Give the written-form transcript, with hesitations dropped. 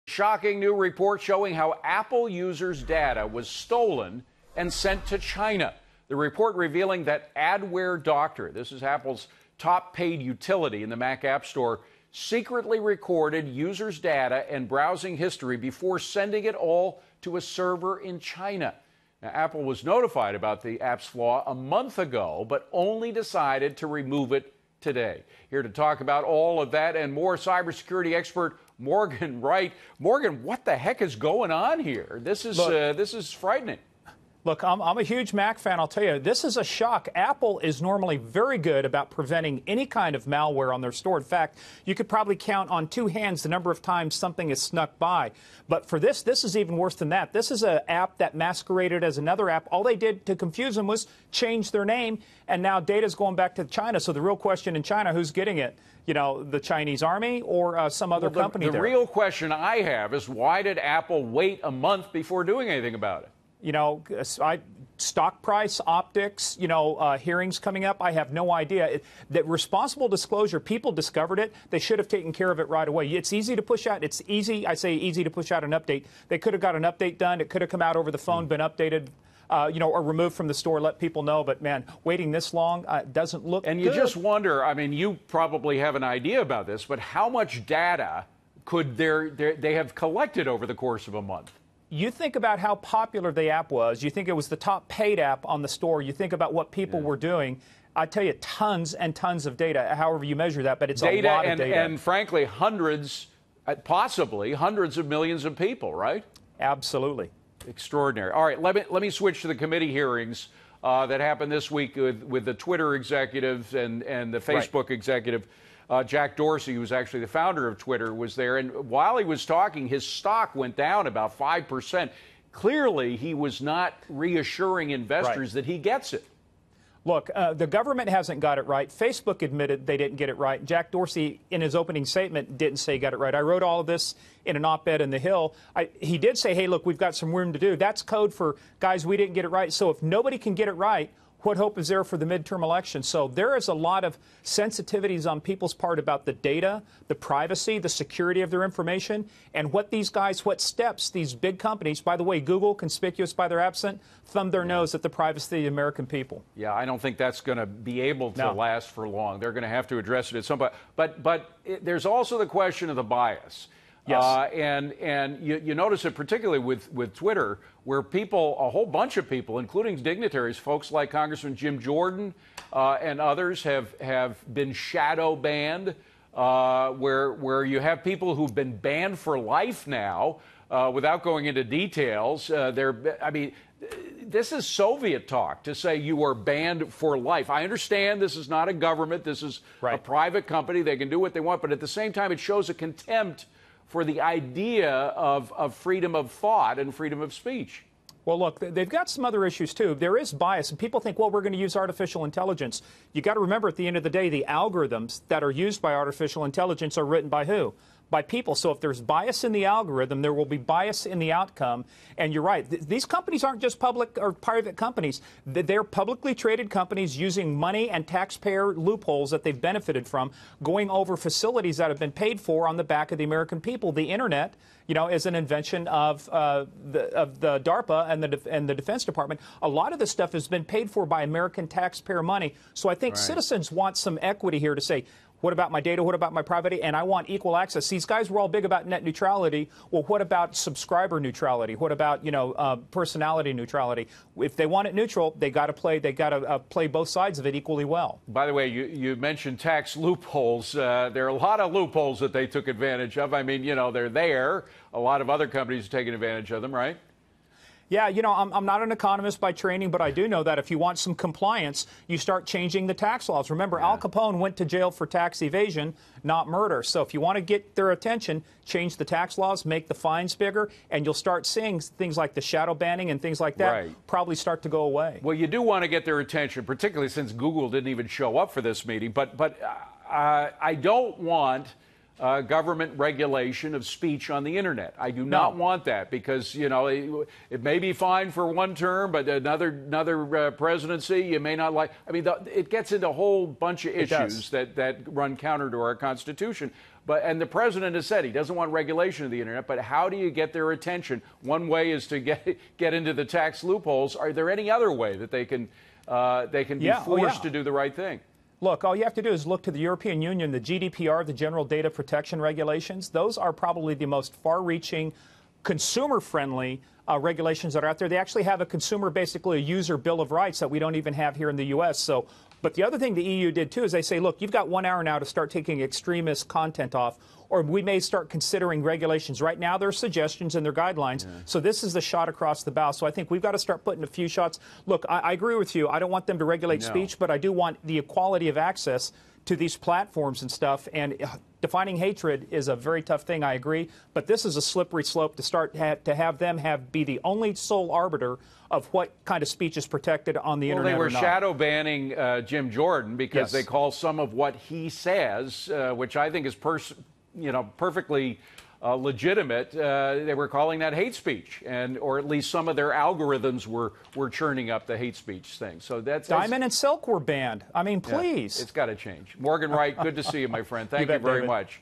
Shocking new report showing how Apple users' data was stolen and sent to China. The report revealing that Adware Doctor, this is Apple's top paid utility in the Mac App Store, secretly recorded users' data and browsing history before sending it all to a server in China. Now, Apple was notified about the app's flaw a month ago, but only decided to remove it today. Here to talk about all of that and more, cybersecurity expert Morgan Wright. Morgan, what the heck is going on here? This is frightening. Look, I'm a huge Mac fan. I'll tell you, this is a shock. Apple is normally very good about preventing any kind of malware on their store. In fact, you could probably count on two hands the number of times something is snuck by. But for this is even worse than that. This is an app that masqueraded as another app. All they did to confuse them was change their name, and now data's going back to China. So the real question in China, who's getting it? You know, the Chinese army or some other company? The real question I have is, why did Apple wait a month before doing anything about it? You know, stock price, optics, hearings coming up. I have no idea. That responsible disclosure, people discovered it. They should have taken care of it right away. It's easy to push out. It's easy. I say easy to push out an update. They could have got an update done. It could have come out over the phone, been updated, or removed from the store, let people know. But, man, waiting this long doesn't look good. And you just wonder, I mean, you probably have an idea about this, but how much data could they have collected over the course of a month? You think about how popular the app was. You think it was the top paid app on the store. You think about what people were doing. I tell you, tons and tons of data, however you measure that, but it's a lot of data. And frankly, possibly hundreds of millions of people, right? Absolutely. Extraordinary. All right, let me switch to the committee hearings that happened this week with the Twitter executives and the Facebook executive. Jack Dorsey, who's actually the founder of Twitter, was there. And while he was talking, his stock went down about 5%. Clearly, he was not reassuring investors that he gets it. Look, the government hasn't got it right. Facebook admitted they didn't get it right. Jack Dorsey, in his opening statement, didn't say he got it right. I wrote all of this in an op-ed in The Hill. He did say, hey, look, we've got some room to do. That's code for, guys, we didn't get it right. So if nobody can get it right, what hope is there for the midterm election? So there is a lot of sensitivities on people's part about the data, the privacy, the security of their information, and what steps these big companies, by the way, Google, conspicuous by their absence, thumb their nose at the privacy of the American people. Yeah, I don't think that's going to be able to last for long. They're going to have to address it at some point. But there's also the question of the bias. Yes. And you notice it particularly with Twitter, where a whole bunch of people, including dignitaries, folks like Congressman Jim Jordan and others have been shadow banned, where you have people who've been banned for life now, without going into details. This is Soviet talk to say you are banned for life. I understand this is not a government. This is a private company. They can do what they want. But at the same time, it shows a contempt for the idea of freedom of thought and freedom of speech. Well, look, they've got some other issues, too. There is bias, and people think, well, we're going to use artificial intelligence. You got to remember, at the end of the day, the algorithms that are used by artificial intelligence are written by who? By people. So if there's bias in the algorithm, there will be bias in the outcome. And you're right. These companies aren't just public or private companies. They're publicly traded companies using money and taxpayer loopholes that they've benefited from, going over facilities that have been paid for on the back of the American people. The Internet, is an invention of the DARPA and the Defense Department. A lot of this stuff has been paid for by American taxpayer money. So I think citizens want some equity here to say, what about my data? What about my privacy? And I want equal access. These guys were all big about net neutrality. Well, what about subscriber neutrality? What about, personality neutrality? If they want it neutral, they got to play both sides of it equally well. By the way, you mentioned tax loopholes. There are a lot of loopholes that they took advantage of. I mean, they're there. A lot of other companies are taking advantage of them, right? Yeah, I'm not an economist by training, but I do know that if you want some compliance, you start changing the tax laws. Remember, Al Capone went to jail for tax evasion, not murder. So if you want to get their attention, change the tax laws, make the fines bigger, and you'll start seeing things like the shadow banning and things like that probably start to go away. Well, you do want to get their attention, particularly since Google didn't even show up for this meeting. But I don't want government regulation of speech on the Internet. I do not want that because, it may be fine for one term, but another presidency you may not like. I mean, it gets into a whole bunch of issues that run counter to our Constitution. And the president has said he doesn't want regulation of the internet, but how do you get their attention? One way is to get into the tax loopholes. Are there any other way that they can be forced to do the right thing? Look, all you have to do is look to the European Union, the GDPR, the General Data Protection Regulations. Those are probably the most far-reaching, consumer-friendly regulations that are out there. They actually have a consumer, basically a user bill of rights that we don't even have here in the U.S. But the other thing the EU did, too, is they say, look, you've got 1 hour now to start taking extremist content off, or we may start considering regulations. Right now, there are suggestions and their guidelines. Yeah. So this is the shot across the bow. So I think we've got to start putting a few shots. Look, I agree with you. I don't want them to regulate speech, but I do want the equality of access to these platforms and stuff. And defining hatred is a very tough thing, I agree. But this is a slippery slope to start to have them be the only sole arbiter of what kind of speech is protected on the internet. Well, they were shadow banning Jim Jordan because they call some of what he says, which I think is perfectly legitimate. They were calling that hate speech, or at least some of their algorithms were churning up the hate speech thing. So that's Diamond and Silk were banned. I mean, please. Yeah, it's got to change. Morgan Wright, good to see you, my friend. Thank you very much.